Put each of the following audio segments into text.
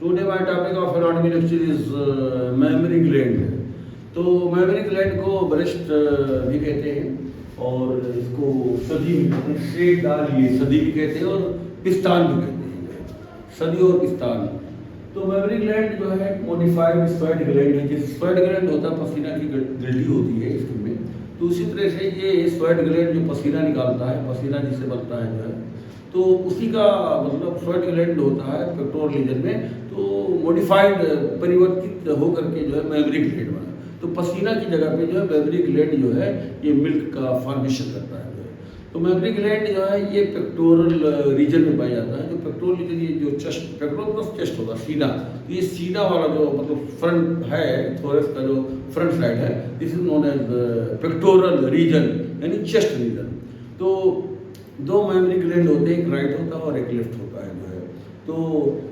Today my topic of anatomy lecture is mammary gland. तो mammary gland को breast भी कहते हैं और इसको सदी भी कहते हैं, शेड डाल ये सदी भी कहते हैं और पिस्तान भी कहते हैं, सदी और पिस्तान। तो मेमोरी ग्लैंड जो है मॉडिफाइड स्वेट ग्लैंड है। जिस स्वेट ग्लैंड होता है पसीना की ग्लैंड होती है इसमें, तो उसी तरह से ये स्वेट ग्लैंड जो पसीना निकालता है, पसीना जिससे बनता है जो है, तो उसी का मतलब स्वेट ग्लैंड होता है पेक्टोरल रीजन में। तो मॉडिफाइड परिवर्तित होकर के जो है मेमोरी ग्लैंड बना। तो पसीना की जगह पे जो है मेमोरी ग्लैंड जो है ये मिल्क का फॉर्मेशन करता है जो है। तो मेमोरी ग्लैंड जो है ये पेक्टोरल रीजन में पाया जाता है। जो पेक्टोरल रीजन ये जो चेस्ट, पेक्टोरल प्लस चेस्ट होगा सीना, तो ये सीना वाला जो मतलब फ्रंट है, थोरस का जो फ्रंट साइड है, this is known as pectoral region यानी चेस्ट रीजन। तो दो मेमोरी ग्लैंड होते हैं, एक राइट होता है और एक लेफ्ट होता है जो है। तो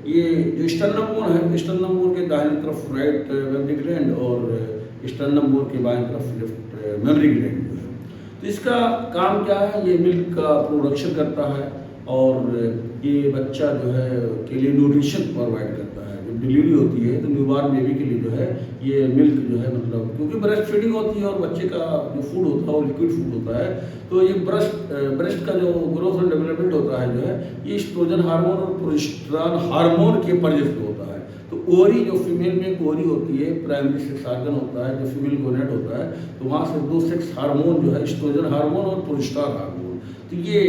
ये जो स्टर्नम बोन है, स्टर्नम बोन के दाहिनी तरफ राइट मेमोरी ग्लैंड और स्टर्नम बोन के बाएं तरफ लेफ्ट मेमोरी ग्लैंड जो है। तो इसका काम क्या है, ये मिल्क का प्रोडक्शन करता है और ये बच्चा जो है के लिए न्यूट्रिशन प्रोवाइड करता है। जब डिलीवरी होती है तो न्यूबॉर्न बेबी के लिए जो है ये मिल्क जो है मतलब क्योंकि ब्रेस्ट फीडिंग होती है और बच्चे का जो फूड होता है वो लिक्विड फूड होता है, तो ये ब्रेस्ट का जो ग्रोथ एंड डेवलपमेंट होता है जो है ये एस्ट्रोजन हार्मोन और प्रोजेस्टेरॉन हार्मोन के पर्याय से होता है। तो ओरी जो फीमेल में एक ओरी होती है, प्राइमरी सेक्स ऑर्गन होता है, जो फीमेल गोनेट होता है, तो वहाँ से दो सेक्स हार्मोन जो है एस्ट्रोजन हार्मोन और प्रोजेस्टेरॉन हार्मोन, तो ये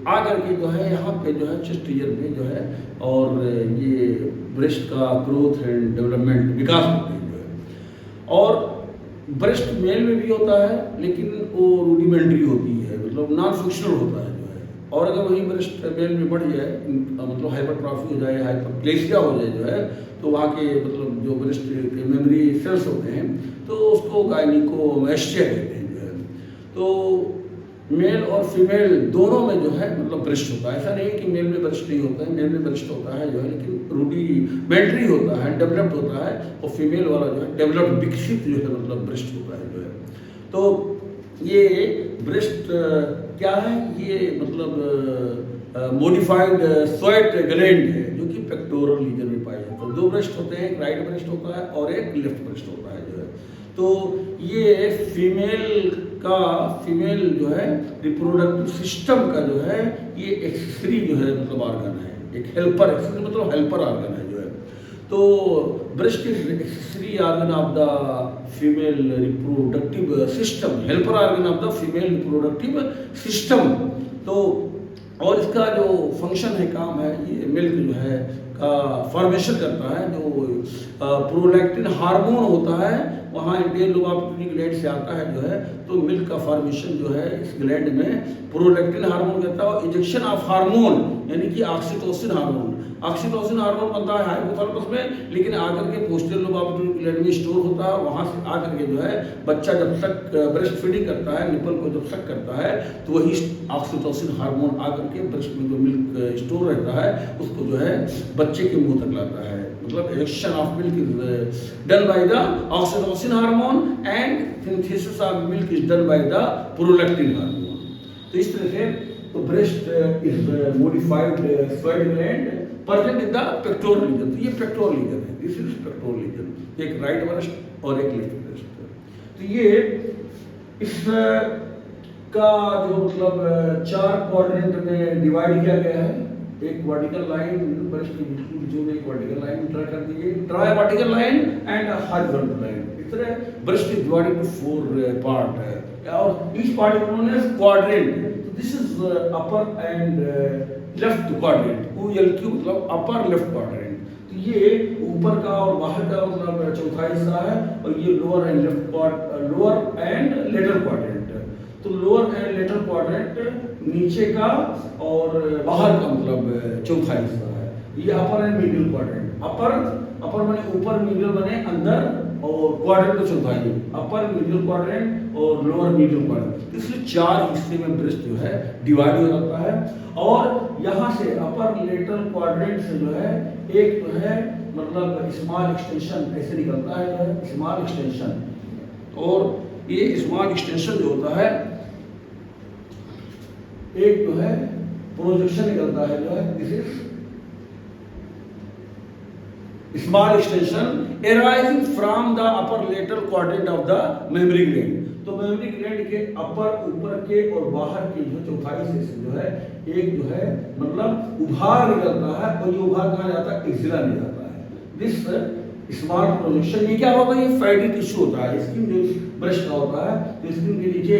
आकर के जो है यहाँ पे जो है चेस्ट रीजन पे जो है और ये ब्रेस्ट का ग्रोथ एंड डेवलपमेंट विकास होते हैं जो है। और ब्रेस्ट मेल में भी होता है लेकिन वो रूडिमेंट्री होती है, मतलब नॉन फंक्शनल होता है जो है। और अगर वही ब्रेस्ट मेल में बढ़ जाए, मतलब हाइपरट्रॉफी हो जाए, हाइपरप्लेसिया हो जाए जो है, तो वहाँ के मतलब जो ब्रेस्ट के मेमोरी सेल्स होते हैं तो उसको गायनिकोमैस्टिया कहते हैं जो है। तो मेल और फीमेल दोनों में जो है मतलब ब्रेस्ट होता है। ऐसा नहीं है कि मेल में ब्रेस्ट नहीं होता है, मेल में ब्रेस्ट होता है जो है, लेकिन रूडिमेंट्री होता है, डेवलप्ड होता है, और फीमेल वाला जो है डेवलप्ड विकसित जो है मतलब ब्रेस्ट होता है जो है। तो ये ब्रेस्ट क्या है, ये मतलब मॉडिफाइड स्वेट ग्लैंड है जो कि पेक्टोरल रीजन में पाया जाता है। दो ब्रेस्ट होते हैं, एक राइट ब्रेस्ट होता है और एक लेफ्ट ब्रेस्ट होता है जो है। तो ये फीमेल जो है रिप्रोडक्टिव सिस्टम का जो है ये एक्सेसरी जो है मतलब ऑर्गन है, एक हेल्पर, एक्सेसरी मतलब हेल्पर ऑर्गन है जो है। तो breast is accessory organ of the female reproductive system, helper organ of the female reproductive system. तो और इसका जो फंक्शन है, काम है, ये मिल्क जो है का फॉर्मेशन करता है। जो प्रोलैक्टिन हार्मोन होता है वहाँ इंडियन लोबापिट्यूटरी ग्लैंड से आता है जो है। तो मिल्क का फॉर्मेशन जो है इस ग्लैंड में प्रोलैक्टिन हार्मोन कहता है और इंजेक्शन ऑफ हार्मोन यानी कि ऑक्सीटोसिन हार्मोन। ऑक्सीटोसिन हार्मोन बनता है हाइपोथैलेमस में, लेकिन आकर के पोस्टीरियर लोबापिट्यूटरी ग्लैंड में स्टोर होता है। वहाँ से आकर के जो है बच्चा जब तक ब्रेस्ट फीडिंग करता है, निपल को जब सक करता है, तो वही ऑक्सीटोसिन हार्मोन आकर के ब्रेस्ट में जो मिल्क स्टोर रहता है उसको जो है बच्चे के मुंह तक लाता है। मतलब action of milk is done by the oxytocin hormone and synthesis of milk is done by the prolactin hormone. तो इस तरह से तो breast is modified sweat gland present in the pectoral region. तो ये पेक्टोरल रीजन है, this is pectoral region, एक right breast और एक लेफ्ट ब्रेस्ट। तो ये इस का जो मतलब चार क्वाड्रेंट में डिवाइड किया गया है। एक वर्टिकल लाइन ब्रेस्ट के बीच में एक वर्टिकल लाइन ड्रा कर दी गई, try vertical line and horizontal line. इस तरह breast is divided into 4 part है और each part is known as quadrant. तो this is upper and left quadrant, OLQ मतलब अपर लेफ्ट क्वाड्रेंट। तो ये ऊपर का और बाहर का मतलब चौथा हिस्सा है और ये लोअर एंड लेटर क्वाड्रेंट। तो लोअर एंड लेटर क्वाड्रेंट नीचे का और बाहर का मतलब चौथा हिस्सा है। ये अपर एंड मिडिल क्वाड्रेंट। अपर माने ऊपर, मिडिल बने अंदर, और क्वाड्रेंट तो चौथा ही, अपर मिडिल क्वाड्रेंट और लोअर मिडिल क्वाड्रेंट। इसलिए 4 हिस्से में ब्रेस्ट जो है डिवाइड हो जाता है। और यहाँ से अपर लेटरल क्वाड्रेंट से जो है एक जो है मतलब स्मॉल एक्सटेंशन ऐसे निकलता है जो है स्मॉल एक्सटेंशन। और ये स्मॉल एक्सटेंशन जो होता है एक जो है प्रोजेक्शन निकलता है जो है this is small extension arising from the upper lateral quadrant of the mammary gland। तो मेमोरी ग्लैंड के अपर ऊपर के और बाहर के जो चौथाई से जो है एक जो है मतलब उभार निकलता है, और ये उभार कहाँ जाता है? एक्सिला में जाता है। दिस स्मॉल प्रोजेक्शन, ये क्या होता है? ये फैटी टिश्यू होता है। स्किन जो ब्रश का होता है तो स्किन के नीचे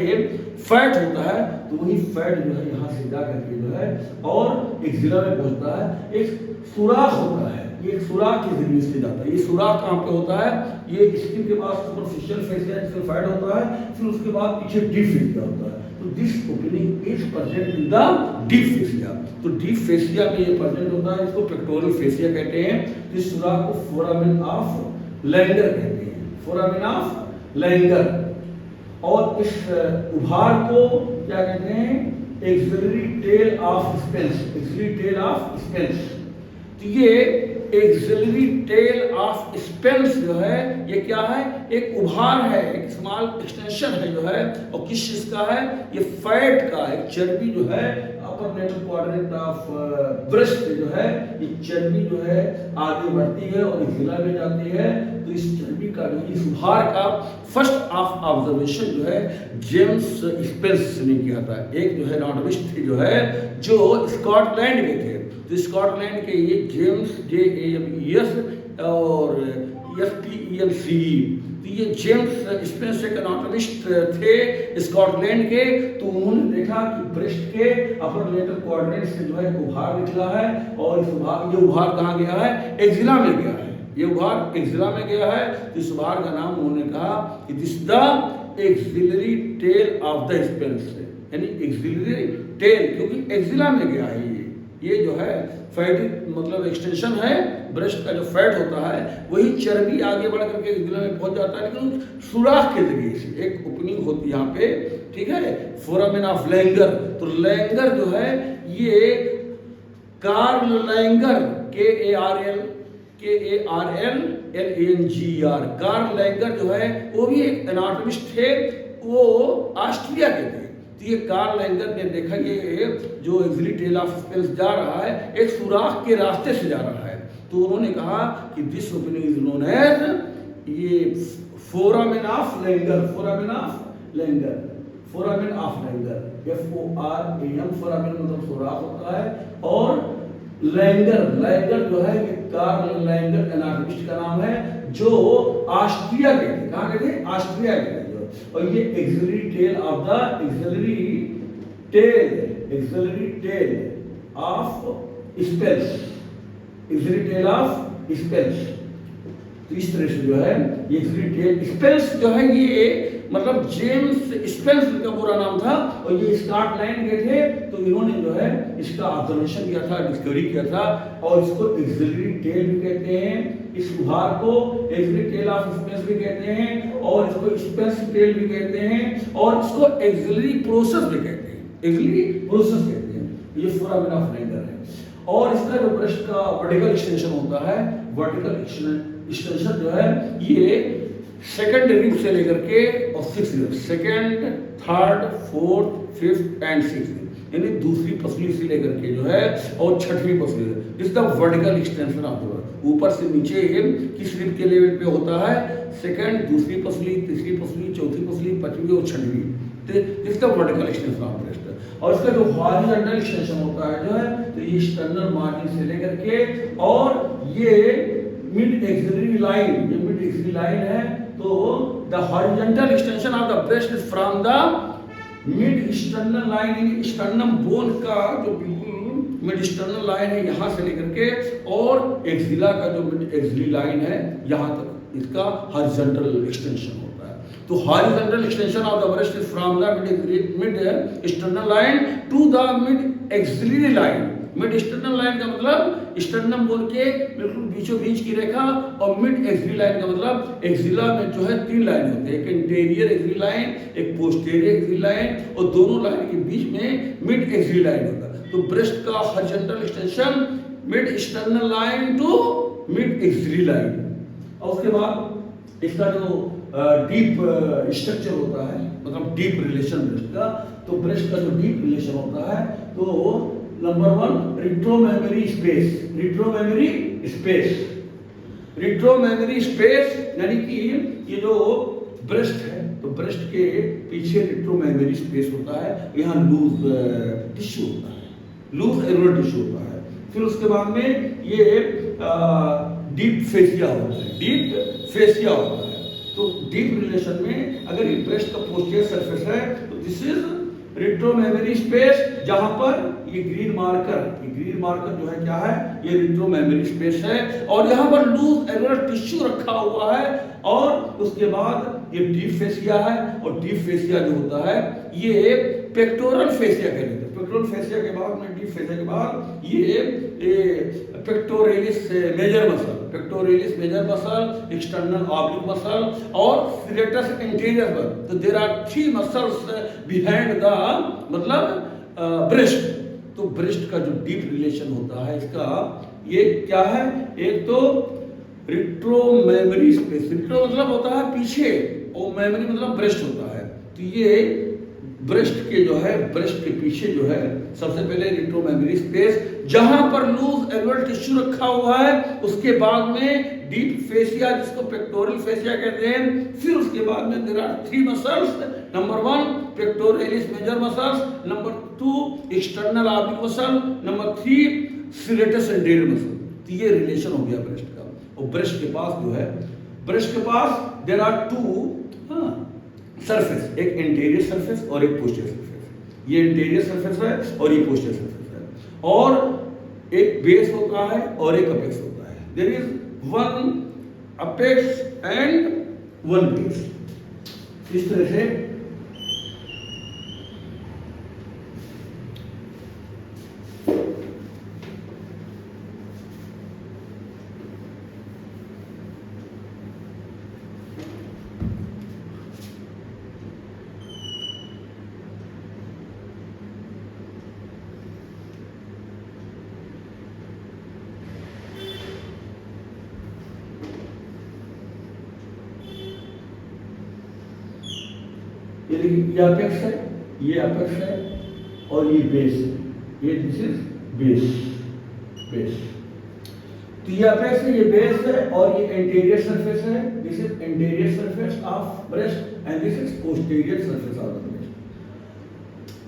फैट होता है, तो वही फैट जो है यहाँ से जा करके जो है और एक्सिला में पहुंचता है। एक सुराख होता है, ये एक सुराख के जरिए से जाता है। ये सुराख कहाँ पे होता है? ये स्किन के पास सुपरफिशियल फेसिया जिसमें फैट होता है, फिर उसके बाद पीछे डीप फेसिया होता है। तो this opening is present in the deep fascia. तो डीप फेसिया में ये प्रेजेंट होता है, इसको पेक्टोरल फेसिया कहते हैं। इस सुराख को फोरामेन ऑफ लैंगर कहते हैं, फोरामेन ऑफ लैंगर। और इस उभार को क्या कहते हैं? Axillary tail of Spence, axillary tail of Spence. तो ये एक्सिलरी टेल ऑफ स्पेंस जो है ये क्या है? एक उभार है, एक स्मॉल एक्सटेंशन है जो है, और किस चीज का है? ये फैट का, एक चर्बी जो है अपर लेटरल क्वाड्रेंट ऑफ ब्रेस्ट जो है, ये चर्बी जो है आगे बढ़ती है और एक्सिला में जाती है। तो इस चर्बी का जो इस उभार का फर्स्ट ऑफ ऑब्जर्वेशन जो है जेम्स स्पेंस ने किया था। एक जो है एनाटॉमिस्ट थे जो है जो स्कॉटलैंड के थे। तो स्कॉटलैंड के ये जेम्स JAMES और SPENCE, तो ये जेम्स स्पेंस एक एनाटॉमिस्ट थे स्कॉटलैंड के। तो उन्होंने देखा कि ब्रेस्ट के अपर लेटरल क्वाड्रेंट से जो है उभार निकला है, और ये उभार कहाँ गया है? एक्सिला में गया है। ये उभार एक्सिला में गया है। तो इस उभार का नाम उन्होंने कहा कि this the axillary tail of the Spence, यानी एक्सिलरी टेल, क्योंकि एक्सिला में गया है। ये जो है फैटी मतलब एक्सटेंशन है, ब्रेस्ट का जो फैट होता है वही चर्बी आगे बढ़ करके एक्सिला में पहुंच जाता है, लेकिन सुराख के जरिए से एक ओपनिंग होती है यहाँ पे, ठीक है, फोरामेन ऑफ लैंगर। तो लैंगर जो है ये Karl Langer KARL Karl Langer जो है वो भी एक एनाटॉमिस्ट थे, वो ऑस्ट्रिया के थे। तो ये कार्ल लैंगर ने देखा ये जो एक्सिलरी टेल ऑफ स्पेंस जा रहा है एक सुराख के रास्ते से जा रहा है। तो उन्होंने कहा कि this opening is known as ये foramen of Langer, foramen of Langer, foramen of Langer, FORAM, foramen मतलब सुराख होता है। और लैंगर, लैंगर जो है ये कार्ल लैंगर एनाटॉमिस्ट का नाम है जो ऑस्ट्रिया के थे। कहाँ के थे? ऑस्ट्रिया के थे। और ये axillary tail of the axillary tail of Spence, axillary tail of Spence. तो इस तरह से जो है ये एक्सिलरी टेल स्पेंस जो है ये मतलब जेम्स स्पेंस का पूरा नाम था, और ये स्कॉटलैंड के थे। तो इन्होंने जो है इसका ऑब्जर्वेशन किया था, डिस्कवरी किया था, और इसको एक्सिलरी टेल भी कहते हैं। इस उभार को एक्सिलरी टेल ऑफ स्पेंस भी कहते हैं, और इसको स्पेंस टेल भी कहते हैं, और इसको एक्सिलरी प्रोसेस भी कहते हैं, एक्सिलरी प्रोसेस कहते हैं। ये फोरामेन ऑफ लैंगर है। और इसका जो ब्रेस्ट का वर्टिकल एक्सटेंशन होता है, वर्टिकल एक्सटेंशन जो है ये सेकंड रिब से लेकर के और 6 rib, second, third, fourth, fifth and sixth, यानी दूसरी पसली से लेकर के जो है और छठवीं पसली, इस the vertical extension of the ऊपर से नीचे किस रिब के लेवल पे होता है? सेकंड, दूसरी पसली, तीसरी पसली, चौथी पसली, पांचवी और छठवीं, इस the vertical extension of breast. और इसका जो हॉरिजॉन्टल एक्सटेंशन होता है जो है तो ये स्टर्नल मार्जिन से लेकर के और ये मिड एक्सिलरी लाइन, ये मिड एक्सिलरी लाइन है। तो the horizontal extension of the breast is from the mid sternal line, in sternum bone का जो बिल्कुल मिड स्टर्नल लाइन है यहाँ से लेकर के और एक्सिला का जो मिड एक्सिलरी लाइन है यहाँ तक इसका हॉरिजॉन्टल एक्सटेंशन होता है। तो horizontal extension of the breast is from the mid sternal line to the mid axillary line. Mid sternal line का मतलब स्टर्नम बोन के बिल्कुल बीचों बीच की रेखा, और मिड एक्सिलरी लाइन का मतलब एक्सिला में जो है 3 लाइन होते हैं, एक इंटीरियर एक्सिलरी लाइन, एक पोस्टीरियर एक्सिलरी लाइन, और दोनों लाइन के बीच में मिड एक्सिलरी लाइन होता है। तो ब्रेस्ट का horizontal extension mid sternal line to mid axillary line. और उसके बाद इसका जो डीप स्ट्रक्चर होता है, मतलब डीप रिलेशन ब्रेस्ट का, तो ब्रेस्ट का जो डीप रिलेशन होता है तो number 1 retromammary space, retromammary space. Retro mammary space, यानी कि ये जो ब्रेस्ट है तो ब्रेस्ट के पीछे रिट्रो मेमोरी स्पेस होता है, यहाँ लूज टिश्यू होता है, लूज एरोल टिश्यू होता है। फिर उसके बाद में ये डीप फेसिया होता है, डीप फेसिया होता है। तो डीप रिलेशन में अगर ये ब्रेस्ट का पोस्टीरियर सरफेस है तो this is retro mammary space, जहां पर ये ग्रीन मार्कर जो है क्या है, ये रिट्रो मेमोरी स्पेस है, और यहाँ पर लूज एरोल टिश्यू रखा हुआ है। और उसके बाद ये डीप फेसिया है, और डीप फेसिया जो होता है ये पेक्टोरल फेसिया कहते हैं। पेक्टोरल फेसिया के बाद में, डीप फेसिया के बाद ये pectoralis major muscle, external oblique muscle और सीरेटस इंटीरियर मसल। तो there are 3 muscles behind the मतलब ब्रेस्ट। तो ब्रेस्ट का जो डीप रिलेशन होता है इसका ये क्या है, एक तो रिट्रो मेमोरी स्पेस, रिट्रो मतलब होता है पीछे और मेमोरी मतलब ब्रेस्ट होता है। तो ये ब्रेस्ट के जो है, ब्रेस्ट के पीछे जो है सबसे पहले रिट्रो मेमोरी स्पेस, जहां पर लूज एनुअल टिश्यू रखा हुआ है, उसके बाद में डीप फेसिया जिसको पेक्टोरल फेसिया कहते हैं। फिर उसके बाद में there are 3 muscles, number 1 pectoralis major muscles, number 2 external oblique muscle, number 3 serratus interior muscle. तो ये रिलेशन हो गया ब्रेस्ट का। और ब्रेस्ट के पास जो है, ब्रेस्ट के पास देयर आर 2 सरफेस, एक इंटीरियर सरफेस और एक पोस्टीरियर सरफेस। ये इंटीरियर सरफेस है और ये पोस्टीरियर सरफेस है, और एक बेस होता है और एक अपेक्स होता है। There is 1 apex and 1 base. इस तरह से ये अपेक्स है, ये अपेक्स है और ये बेस है, ये दिस इज बेस। तो ये अपेक्स है, ये बेस है और ये एंटीरियर सरफेस है। This is anterior surface of breast and this is posterior surface of the breast.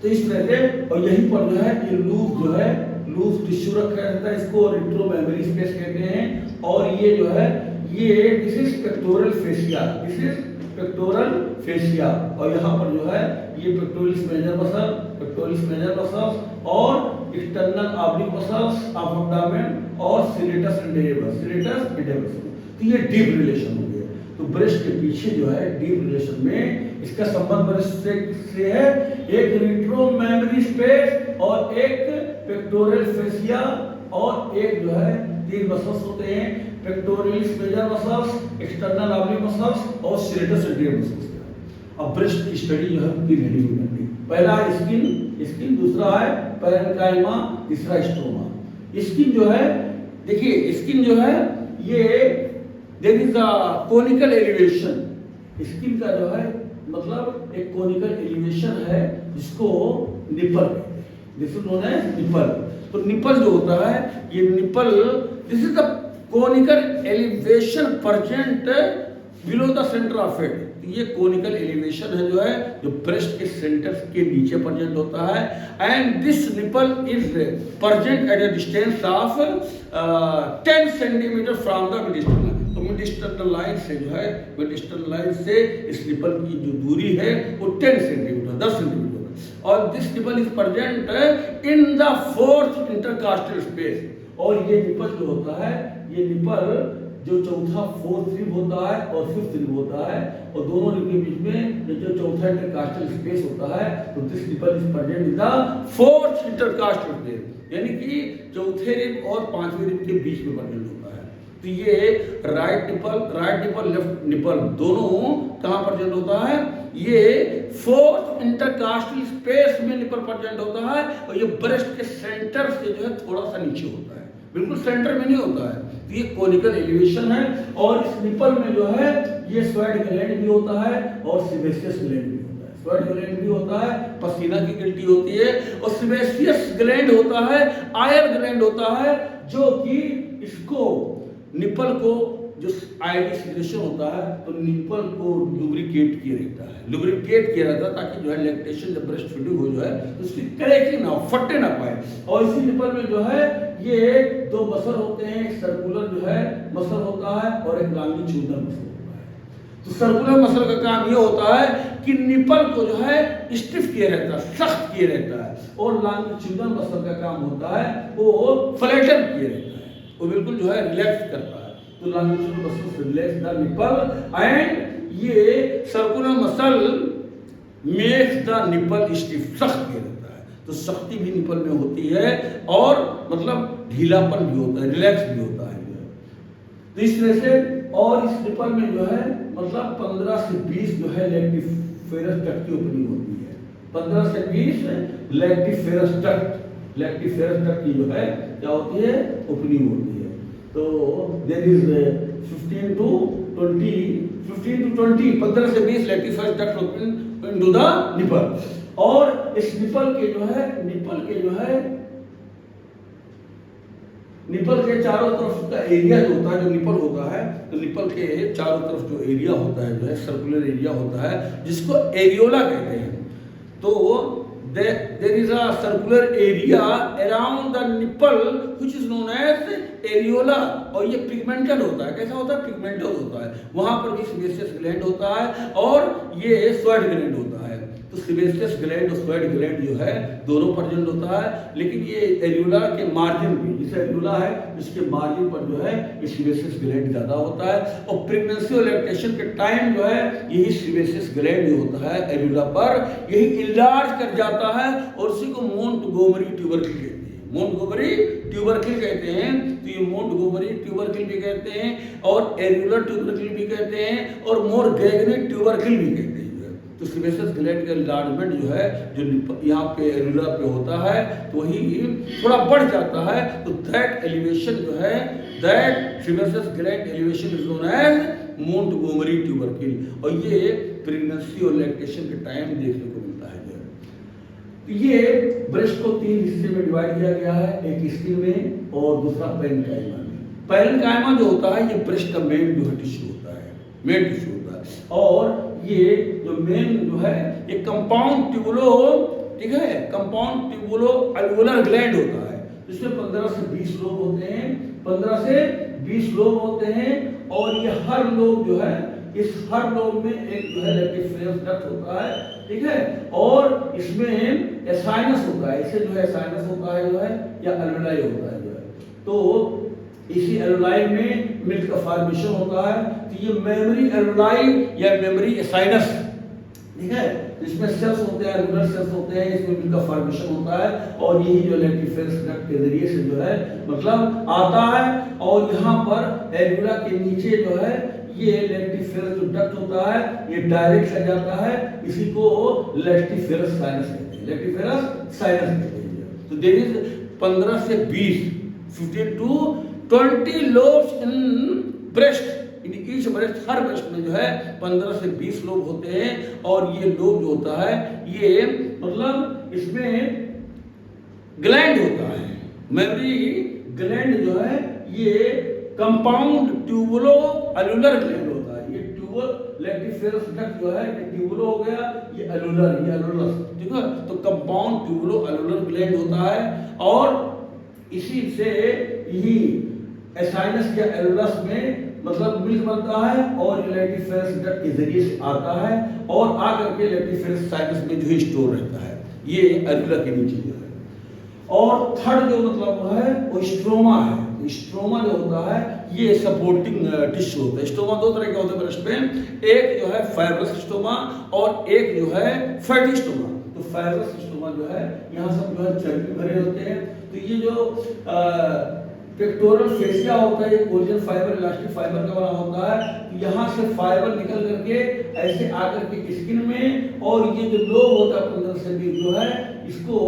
तो इस तरह से, और यहीं पर जो है ये लूज जो है, लूज टिश्यू रखा रहता है, इसको रिट्रो मेमोरी स्पेस कहते हैं। और ये जो है ये this is pectoral fascia, this is pectoral fascia, और यहाँ पर जो है ये पेक्टोरलिस मेजर मसल्स और external oblique muscles of abdomen और सीरेटस इंटीरियर मसल। तो ये डीप रिलेशन हो गया। तो ब्रेस्ट के पीछे जो है डीप रिलेशन में इसका संबंध ब्रेस्ट से है, एक रिट्रो मेमोरी स्पेस और एक पेक्टोरल फेसिया, और एक जो है 3 मसल्स होते हैं, pectoralis major muscles, external oblique muscles और सीरेटस इंटीरियर मसल्स। अब ब्रेस्ट की स्टडी जो है पूरी रेडी हो जाती है। पहला है स्किन, दूसरा है पैरेन्काइमा, तीसरा स्ट्रोमा। स्किन जो है, देखिए स्किन जो है ये there is a conical elevation. Skin का जो है मतलब एक कोनिकल एलिवेशन है जिसको निपल कहते हैं, this is known as nipple. तो निपल जो होता है, ये nipple this is the conical elevation present below the centre of head. ये कोनिकल एलिवेशन है जो है, जो ब्रेस्ट के सेंटर के नीचे प्रेजेंट होता है। And this nipple is present at a distance of 10 centimetre from the midsternal line. तो मिडिस्टल लाइन से जो है, मिडिस्टल लाइन से इस निपल की जो दूरी है वो 10 सेंटीमीटर, 10 सेंटीमीटर। और this nipple is present in the 4th intercostal space. और ये निपल जो होता है, ये निपल जो चौथा 4th रिब होता है और 5th रिब होता है, और दोनों रिब के बीच में जो चौथा इंटरकास्टल स्पेस होता है, तो this nipple is present in the 4th intercostal space, यानी कि चौथे रिब और 5वें रिब के बीच में प्रेजेंट होता है। तो ये राइट निपल लेफ्ट निपल दोनों कहाँ प्रेजेंट होता है, ये 4th इंटरकास्टल स्पेस में निपल प्रेजेंट होता है। और ये ब्रेस्ट के सेंटर से जो है थोड़ा सा नीचे होता है, बिल्कुल सेंटर में नहीं होता है। तो ये कोनिकल एलिवेशन है। और इस निपल में जो है ये स्वेट ग्लैंड भी होता है और सेबेशियस ग्लैंड भी होता है। स्वेट ग्लैंड भी होता है, पसीना की गिल्टी होती है, और सेबेशियस ग्लैंड होता है, आयर ग्लैंड होता है, जो कि इसको निपल को जो आईडी सिक्रेशन होता है तो निपल को लुब्रिकेट किया रहता है, लुब्रिकेट किया रहता है ताकि जो है लैक्टेशन जब ब्रेस्ट फीडिंग हो जो है तो उसकी क्रैकिंग ना हो, फटे ना पाए। और इसी निपल में जो है ये दो मसल होते हैं, एक सर्कुलर जो है मसल होता है और एक लॉन्गिट्यूडनल मसल होता है। तो सर्कुलर मसल का काम ये होता है कि निपल को जो है स्टिफ किया रहता है, सख्त किया रहता है, और लॉन्गिट्यूडनल मसल का काम होता है वो फ्लैटन किया रहता है, वो बिल्कुल जो है रिलैक्स करता है। तो longitudinal muscle relax the nipple and ये circular muscle makes the nipple stiff, सख्त किया रहता है। तो सख्ती भी निपल में होती है और मतलब ढीलापन भी होता है, रिलैक्स भी होता है। तो इस तरह से और इस निपल में जो है मतलब 15 से 20 जो है लैक्टिफेरस डक्ट की ओपनिंग होती है, 15 से 20 लैक्टिफेरस डक्ट की जो है क्या होती है, ओपनिंग होती है। तो देयर इज 15 टू 20 15 से 20 lactiferous duct opening into the nipple. और इस निपल के जो है निपल के चारों तरफ का एरिया जो होता है, जो निपल होता है तो निपल के चारों तरफ जो एरिया होता है जो है सर्कुलर एरिया होता है जिसको एरियोला कहते हैं। तो there is a circular area around the nipple which is known as areola, और ये पिगमेंटेड होता है। कैसा होता है, पिगमेंटेड होता है। वहां पर भी सीबेशियस ग्लैंड होता है और ये स्वेट ग्लैंड होता है। तो सीबेशियस ग्लैंड और स्वेट ग्लैंड जो है दोनों प्रेजेंट होता है, लेकिन ये एरियोला के मार्जिन पे, जिसे एरियोला है इसके मार्जिन पर जो है ये सीबेशियस ग्लैंड ज्यादा होता है। और प्रेगनेंसी और लैक्टेशन के टाइम जो है यही सीबेशियस ग्लैंड जो होता है एरियोला पर यही इनलार्ज कर जाता है और उसी को मोंटगोमरी ट्यूबरकिल कहते हैं, मोंटगोमरी ट्यूबरकिल कहते हैं। तो ये मोंटगोमरी ट्यूबरकिल भी कहते हैं और एरियोलर ट्यूबरकिल भी कहते हैं और मोरगैगनी ट्यूबरकिल भी कहते हैं। तो सीबेशियस ग्लैंड का एनलार्जमेंट जो है जो यहाँ पे एरियोला पे होता है तो वही थोड़ा बढ़ जाता है। तो दैट एलिवेशन जो है, that sebaceous gland elevation is known as Montgomery tubercle, और ये प्रेगनेंसी और लैक्टेशन के टाइम देखने को मिलता है। ये ब्रेस्ट को 3 हिस्से में डिवाइड किया गया है, एक स्किन में और दूसरा पेरेन्काइमा में। पेरेन्काइमा जो होता है ये ब्रेस्ट का मेन जो है टिश्यू होता है, मेन टिश्यू होता है। और ये जो मेन जो है ये कंपाउंड ट्यूबुलो, ठीक है, कंपाउंड ट्यूबुलो अल्वोलर ग्लैंड होता है। इसमें 15 से 20 लोब होते हैं, 15 से 20 लोब होते हैं। और ये हर लोब जो है, इस हर लोब में एक जो है लैक्टिफेरस डक्ट होता है, ठीक है, और इसमें एसाइनस होता है, इसे जो है एसाइनस होता है जो है, या अल्वेलाई होता है जो है। तो इसी एल्वेलाई में मिल्क का फॉर्मेशन होता है। तो ये मेमोरी एल्वेलाई या मेमोरी एसाइनस, ठीक है, इसमें सेल्स होते हैं, एल्वेलर सेल्स होते हैं, इसमें मिल्क का फॉर्मेशन होता है और यही जो लैक्टिफेरस डक्ट के जरिए से जो है मतलब आता है। और यहाँ पर एल्वेला के नीचे जो है ये लैक्टिफेरस जो डक्ट होता है ये डायरेक्ट आ जाता है, इसी को लैक्टिफेरस साइनस कहते हैं, लैक्टिफेरस साइनस कहते हैं। तो देयर इज 15 से 20 15 to 20 lobes in breast, in each breast, her breast में जो है 15 से 20 लोब होते हैं। और ये लोब जो होता है ये मतलब इसमें ग्लैंड होता है, मेमोरी ग्लैंड जो है ये कंपाउंड ट्यूबुलो एल्वुलर ग्लैंड होता है। ये ट्यूबुल लैक्टिफेरस डक्ट जो है ये ट्यूबुलो हो गया, ये एल्वुलर, ये एल्वुलस, ठीक है। तो कंपाउंड ट्यूबुलो एल्वुलर ग्लैंड होता है और इसी से यही एसाइनस या एल्वुलस में मतलब मिल्क बनता है और लैक्टिफेरस डक्ट के जरिए से आता है और आकर के लैक्टिफेरस साइनस में जो है स्टोर रहता है, ये एल्वुला के नीचे जो है। और थर्ड जो मतलब है वो स्ट्रोमा है। स्ट्रोमा जो होता है ये सपोर्टिंग टिश्यू होता है। स्ट्रोमा 2 तरह के होते हैं ब्रेस्ट में, एक जो है फाइब्रस स्ट्रोमा और एक जो है फैटी स्ट्रोमा। तो फाइब्रस स्ट्रोमा जो है यहाँ सब जो है चर्बी भरे होते हैं। तो ये जो पेक्टोरल फेसिया होता है ये कोलेजन फाइबर, इलास्टिक फाइबर का बना होता है। तो यहाँ से फाइबर निकल करके ऐसे आकर के स्किन में, और ये जो लोब होता है 15 से 20 जो है इसको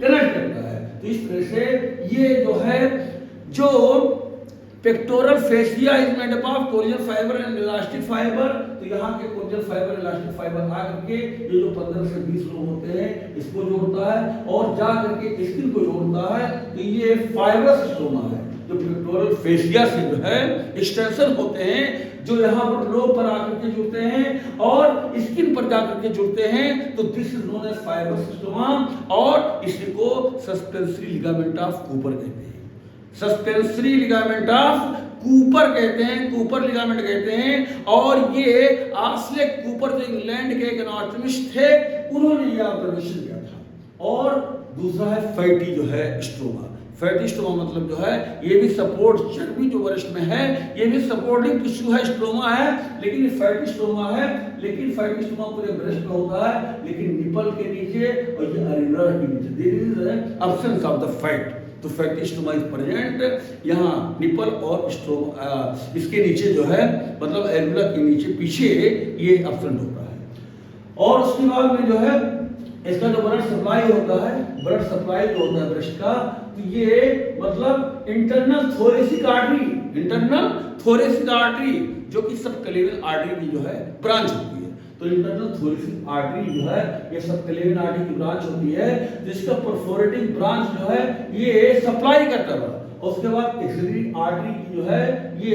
कनेक्ट करता है। तो इस तरह से ये जो है जो pectoral fascia is made up of collagen fibre and elastic fibre. तो यहाँ के कोलेजन फाइबर, इलास्टिक फाइबर आकर के ये जो 15 से 20 लोब होते हैं इसको जोड़ता है और जा करके स्किन को जोड़ता है। तो ये फाइब्रस स्ट्रोमा है। जो पेक्टोरल फेसिया से जो है एक्सटेंशन होते हैं, जो यहाँ पर लोब पर आकर के जुड़ते हैं और स्किन पर जाकर के जुड़ते हैं, तो this is known as fibrous stroma और इसी को सस्पेंसरी लिगामेंट ऑफ कूपर कहते हैं। सस्पेंसरी लिगामेंट ऑफ कूपर कहते हैं, कूपर लिगामेंट कहते हैं। और ये आर्सले कूपर जो इंग्लैंड के एक एनाटॉमिस्ट थे, उन्होंने ये ऑब्जर्वेशन किया था। और दूसरा है फैटी जो है स्टोमा। फैटी स्टोमा मतलब जो है ये भी सपोर्ट, चर्बी जो वरिष्ठ में है ये भी सपोर्टिंग टिश्यू है, स्टोमा है, लेकिन फैटी स्टोमा है। लेकिन फैटी स्टोमा पूरे ब्रेस्ट में होता है, लेकिन निपल के नीचे और ये अरेना के नीचे there is absence of the fat. तो फैटी स्टोमा इज प्रेजेंट यहाँ निपल और स्टोमा इसके नीचे जो है, मतलब एलुला के नीचे पीछे ये एब्सेंट होता है। और उसके बाद में जो है इसका जो ब्लड सप्लाई होता है, ब्लड सप्लाई जो होता है ब्रेस्ट का, तो ये मतलब internal thoracic artery, internal thoracic artery जो कि सब क्लेवियन आर्टरी की जो है ब्रांच होती है। तो इंटरनल थोरेसिक आर्टरी जो है ये सब क्लेवियन आर्टरी की ब्रांच होती है, जिसका परफोरेटिंग ब्रांच जो है ये सप्लाई करता है। उसके बाद एक्सिलरी आर्टरी की जो है ये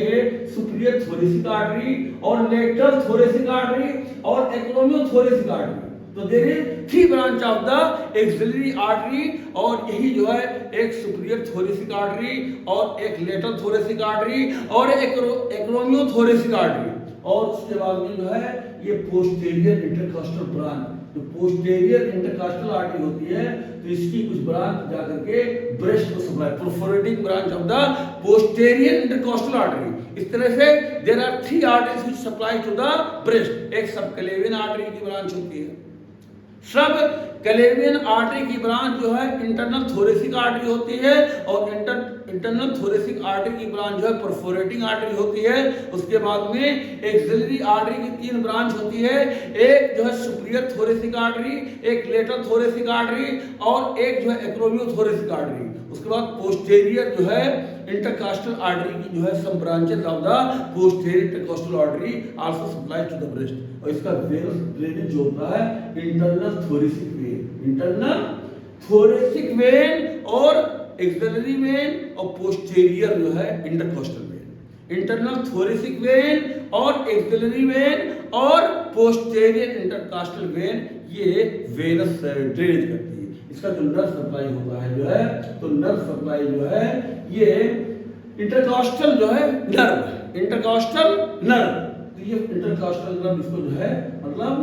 सुपीरियर थोरेसिक आर्टरी और लेटरल थोरेसिक आर्टरी और एक्रोमियो थोरेसिक आर्टरी। तो there is 3 branch of the axillary artery, और यही जो है एक सुपीरियर थोरेसिक आर्टरी और एक लेटरल थोरेसिक आर्टरी और एक एक्रोमियो थोरेसिक आर्टरी। और उसके बाद में जो है ये पोस्टीरियर इंटरकॉस्टल ब्रांच, जो पोस्टीरियर इंटरकॉस्टल आर्टरी होती है, तो इसकी कुछ ब्रांच जाकर के ब्रेस्ट को supply, perforating branch of the posterior intercostal artery. इस तरह से there are 3 arteries which supply to the breast. एक सब क्लेवियन आर्टरी की ब्रांच होती है, सब क्लेवियन आर्टरी की ब्रांच जो है इंटरनल थोरेसिक आर्टरी होती है, और इंटरनल थोरेसिक आर्टरी की ब्रांच जो है परफोरेटिंग आर्टरी होती है। उसके बाद में एक्सिलरी आर्टरी की 3 ब्रांच होती है, एक जो है सुपीरियर थोरेसिक आर्टरी, एक लेटरल थोरेसिक आर्टरी और एक जो है एक्रोमियो थोरेसिक आर्टरी। उसके बाद पोस्टीरियर जो है इंटरकॉस्टल आर्टरी की जो है some branches of the posterior intercostal artery also supply to the breast. और इसका वेनस ड्रेनेज जो होता है internal thoracic vein, internal thoracic vein और एक्सिलरी वेन और पोस्टीरियर जो है intercostal vein. Internal thoracic vein और एक्सिलरी वेन और पोस्टीरियर इंटरकॉस्टल वेन ये वेनस ड्रेनेज करती है। इसका जो नर्व सप्लाई होता है जो है, तो नर्व सप्लाई जो है ये इंटरकॉस्टल जो है नर्व, इंटरकॉस्टल नर्व, तो ये इंटरकॉस्टल नर्व इसको जो है मतलब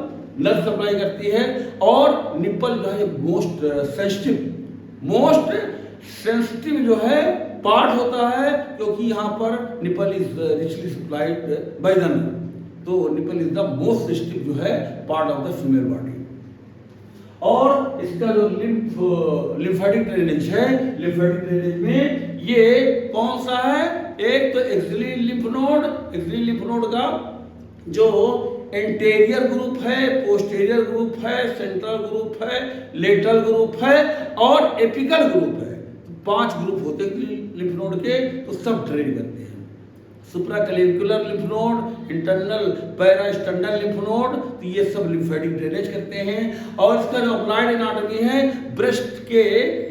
नर्व सप्लाई करती है। और निपल जो है मोस्ट सेंसिटिव जो है पार्ट होता है, क्योंकि यहाँ पर nipple is richly supplied by the nerve. तो nipple is the most sensitive जो है part of the female body. और इसका जो लिम्फेटिक ड्रेनेज है, लिम्फेटिक ड्रेनेज में ये कौन सा है, एक तो axillary lymph node, axillary lymph node का जो एंटेरियर ग्रुप है, पोस्टीरियर ग्रुप है, सेंट्रल ग्रुप है, लेटरल ग्रुप है और एपिकल ग्रुप है। तो 5 ग्रुप होते हैं लिम्फ नोड के, तो सब ड्रेन करते हैं। Supraclavicular lymph node, internal parasternal lymph node, तो ये सब लिम्फेटिक ड्रेनेज करते हैं। और इसका जो अप्लाइड एनाटॉमी है, ब्रेस्ट के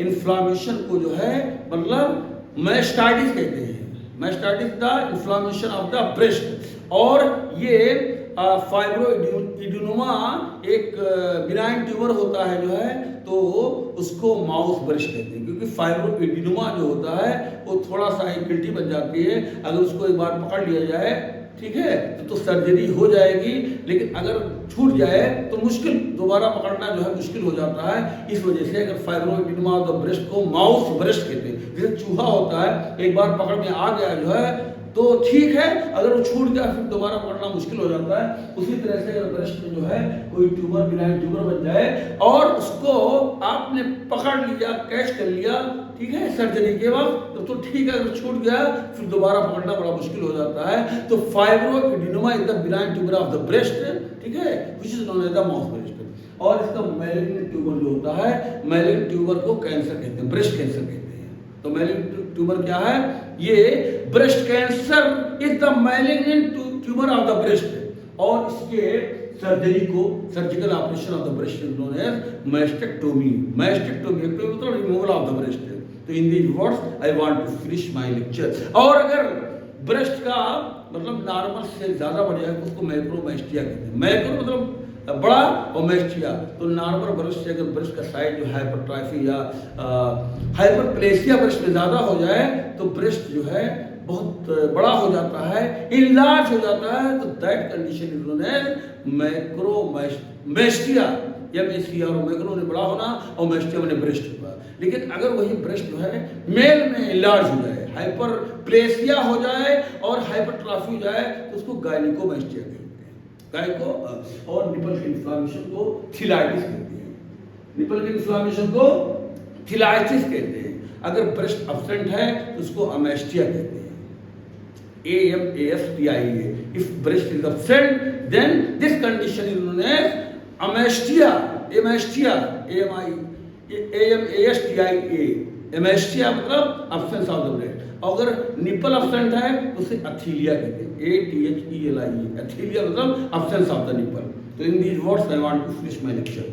इन्फ्लामेशन को जो है मतलब मैस्टाइटिस कहते हैं, mastitis the inflammation of the breast. और ये फाइब्रोइडिनोमा एक बिनाइन ट्यूमर होता है जो है, तो उसको माउस ब्रेस्ट कहते हैं, क्योंकि फाइब्रोइडिनोमा जो होता है वो थोड़ा सा एक गिल्टी बन जाती है। अगर उसको एक बार पकड़ लिया जाए, ठीक है, तो सर्जरी हो जाएगी, लेकिन अगर छूट जाए तो मुश्किल, दोबारा पकड़ना जो है मुश्किल हो जाता है। इस वजह से अगर फाइब्रोइडिनोमा ऑफ द ब्रेस्ट को माउस ब्रेस्ट कहते हैं। जैसे चूहा होता है, एक बार पकड़ में आ गया जो है तो ठीक है, अगर वो छूट गया फिर दोबारा पकड़ना मुश्किल हो जाता है। उसी तरह से अगर ब्रेस्ट में जो है कोई ट्यूमर, बिनाइन ट्यूमर बन जाए और उसको आपने पकड़ लिया, कैच कर लिया, ठीक है, सर्जरी के वक्त, तो ठीक है, अगर छूट गया फिर दोबारा पकड़ना बड़ा मुश्किल हो जाता है। तो fibroadenoma is the benign tumour of the breast, ठीक है, which is known as the mouse breast. और इसका मैलिग्नेंट ट्यूमर जो होता है, मैलिग्नेंट ट्यूमर को कैंसर कहते हैं, ब्रेस्ट कैंसर कहते हैं। तो मैलिग्नेंट ट्यूमर क्या है, ये breast cancer is the malignant tumour of the breast. और इसके सर्जरी को, surgical operation of the breast is known as mastectomy. Mastectomy मतलब रिमूवल ऑफ द ब्रेस्ट, तो in these words I want to finish my lecture. और अगर breast का मतलब normal से ज़्यादा बढ़ जाए तो उसको मैक्रोमेस्टिया कहते हैं। मैक्रो मतलब बड़ा और मेस्टिया। तो नॉर्मल ब्रेस्ट से अगर ब्रेस्ट का साइज जो हाइपरट्रॉफी या हाइपरप्लेसिया ब्रेस्ट में ज़्यादा हो जाए तो ब्रेस्ट जो है बहुत बड़ा हो जाता है, इनलार्ज हो जाता है, तो that condition is known as macromastia. MSTR और मैक्रो ने बड़ा होना और मेस्टिया ने ब्रेस्ट होगा। लेकिन अगर वही ब्रेस्ट जो है मेल में इनलार्ज हो जाए, हाइपरप्लेसिया हो जाए और हाइपरट्रॉफी हो जाए तो उसको गायनिकोमेस्टिया कहते हैं। गायको और निपल के इन्फ्लामेशन को थिलाइटिस कहते हैं। निपल के इन्फ्लामेशन को थिलाइटिस कहते हैं। अगर ब्रेस्ट एब्सेंट है तो उसको अमेस्टिया कहते हैं। AMASTIA। If breast is absent, then this condition is known as amastia. Amastia. AMASTIA। एमेस्टिया मतलब absence of the breast। अगर निपल एब्सेंट है तो उसे अथीलिया कहते हैं। ATHELIA। अथीलिया मतलब absence of the nipple। तो in these words I want to finish my lecture.